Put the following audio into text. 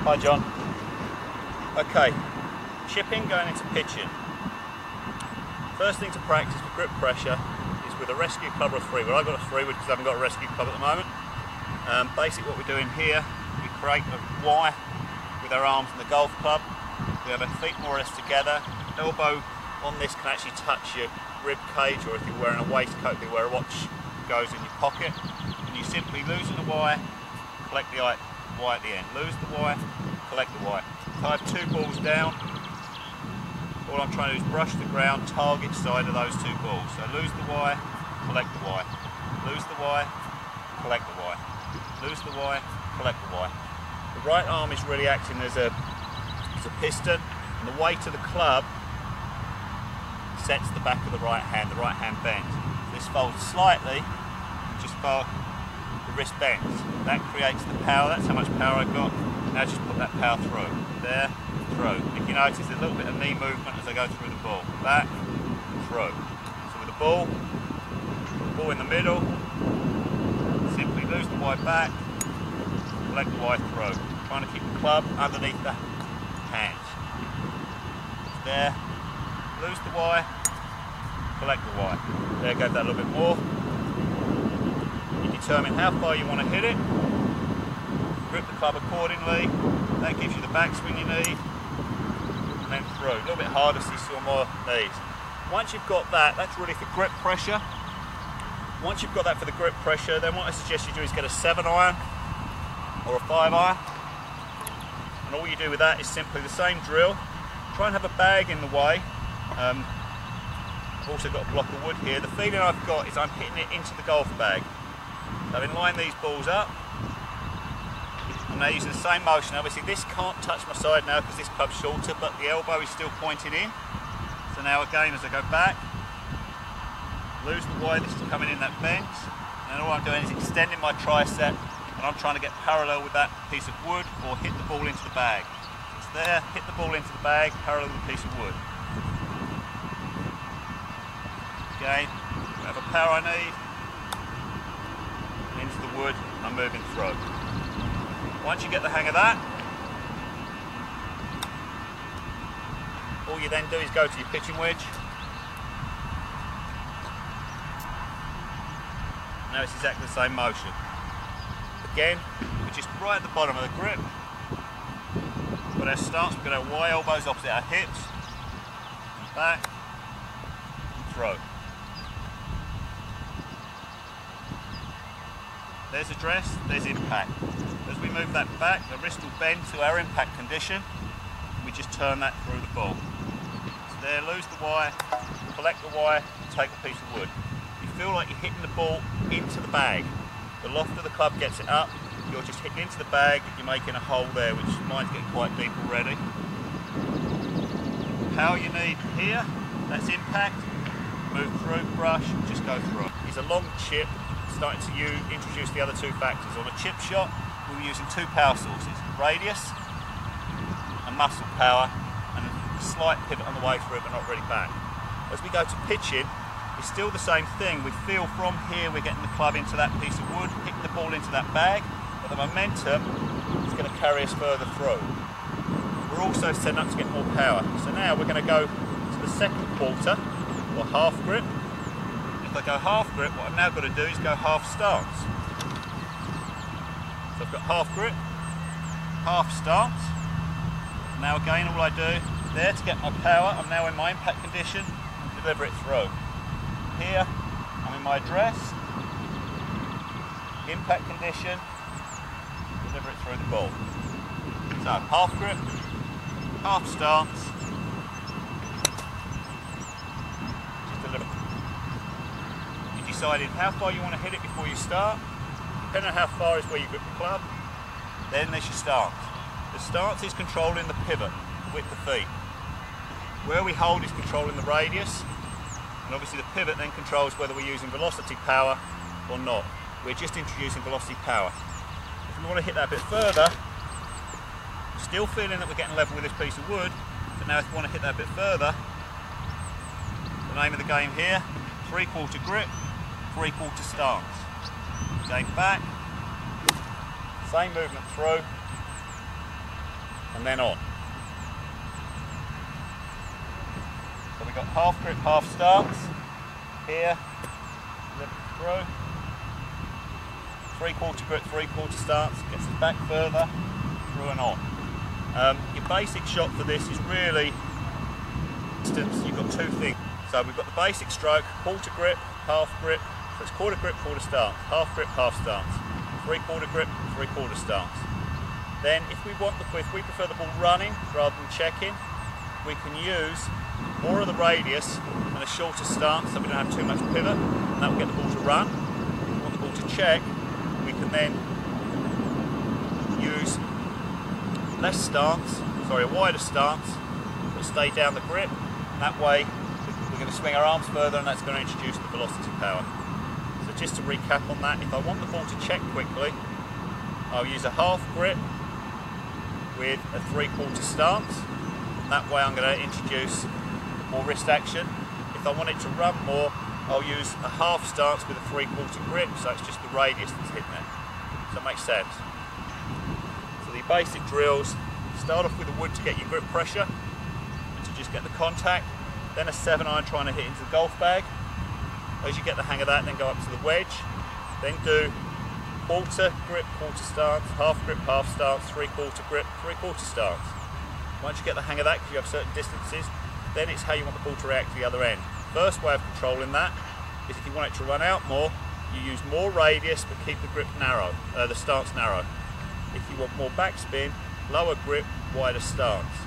Hi John. Okay, chipping going into pitching. First thing to practice with grip pressure is with a rescue club or a 3-wood. I've got a 3-wood because I haven't got a rescue club at the moment. Basically what we're doing here, we create a Y with our arms and the golf club. We have our feet more or less together. Elbow on this can actually touch your rib cage, or if you're wearing a waistcoat, where a watch goes in your pocket. And you simply loosen the Y, collect the Y at the end. Lose the Y, collect the Y. If I have 2 balls down, all I'm trying to do is brush the ground, target side of those 2 balls. So lose the Y, collect the Y. Lose the Y, collect the Y. Lose the Y, collect the Y. The right arm is really acting as a piston, and the weight of the club sets the back of the right hand bends. This folds slightly, just for the wrist bends. That creates the power, that's how much power I've got. Now just put that power through. There, through. If you notice a little bit of knee movement as I go through the ball. Back, through. So with the ball in the middle, simply lose the Y back, collect the Y through. Trying to keep the club underneath the hands. There, lose the Y, collect the Y. There, go that a little bit more. You determine how far you want to hit it. Grip the club accordingly. That gives you the backswing you need. And then through. A little bit harder so you saw more knees. Once you've got that, that's really for grip pressure. Once you've got that for the grip pressure, then what I suggest you do is get a 7-iron or a 5-iron. And all you do with that is simply the same drill. Try and have a bag in the way. I've also got a block of wood here. The feeling I've got is I'm hitting it into the golf bag. So I've been lining these balls up. I'm now using the same motion. Obviously this can't touch my side now because this club's shorter, but the elbow is still pointed in. So now again, as I go back, lose the Y, this is coming in that bends. And all I'm doing is extending my tricep, and I'm trying to get parallel with that piece of wood or hit the ball into the bag. It's there, hit the ball into the bag, parallel with a piece of wood. Again, whatever power I need, into the wood, I'm moving through. Once you get the hang of that, all you then do is go to your pitching wedge. Now it's exactly the same motion. Again, we're just right at the bottom of the grip. But our stance, we're going to Y elbows opposite our hips, and back, and throw. There's address, there's impact. As we move that back, the wrist will bend to our impact condition. We just turn that through the ball. So there, lose the Y, collect the Y, and take a piece of wood. You feel like you're hitting the ball into the bag. The loft of the club gets it up, you're just hitting into the bag, you're making a hole there, which mine's getting quite deep already. Power you need here, that's impact. Move through, brush, just go through. It's a long chip, starting to introduce the other 2 factors. On a chip shot, we were using 2 power sources, radius and muscle power, and a slight pivot on the way through but not really back. As we go to pitching, it's still the same thing. We feel from here we're getting the club into that piece of wood, hitting the ball into that bag, but the momentum is going to carry us further through. We're also setting up to get more power. So now we're going to go to the second quarter, or half grip. If I go half grip, what I've now got to do is go half stance. So I've got half grip, half stance. Now again, all I do there to get my power, I'm now in my impact condition and deliver it through. Here, I'm in my address, impact condition, deliver it through the ball. So half grip, half stance, just deliver. You decided how far you want to hit it before you start. Depending on how far is where you grip the club, then there's your stance. The stance is controlling the pivot, the width of feet. Where we hold is controlling the radius, and obviously the pivot then controls whether we're using velocity power or not. We're just introducing velocity power. If we want to hit that a bit further, still feeling that we're getting level with this piece of wood, but now if we want to hit that a bit further, the name of the game here, 3/4 grip, 3/4 stance. Going back, same movement through, and then on. So we've got half grip, half stance, here, lift through, 3/4 grip, 3/4 stance, gets us back further, through and on. Your basic shot for this is really, you've got two things. So we've got the basic stroke, quarter grip, half grip, so it's quarter grip, quarter stance, half grip, half stance, 3/4 grip, 3/4 stance. Then if we prefer the ball running rather than checking, we can use more of the radius and a shorter stance so we don't have too much pivot, and that will get the ball to run. If we want the ball to check, we can then use a wider stance, but stay down the grip. And that way we're going to swing our arms further, and that's going to introduce the velocity power. So just to recap on that, if I want the ball to check quickly, I'll use a half grip with a 3/4 stance. And that way I'm going to introduce more wrist action. If I want it to run more, I'll use a half stance with a 3/4 grip, so it's just the radius that's hitting it. Does that make sense? So the basic drills, start off with the wood to get your grip pressure, and to just get the contact, then a 7-iron trying to hit into the golf bag. As you get the hang of that, then go up to the wedge, then do quarter grip, quarter stance, half grip, half stance, 3/4 grip, 3/4 stance. Once you get the hang of that, because you have certain distances, then it's how you want the ball to react to the other end. First way of controlling that is if you want it to run out more, you use more radius but keep the grip narrow, the stance narrow. If you want more backspin, lower grip, wider stance.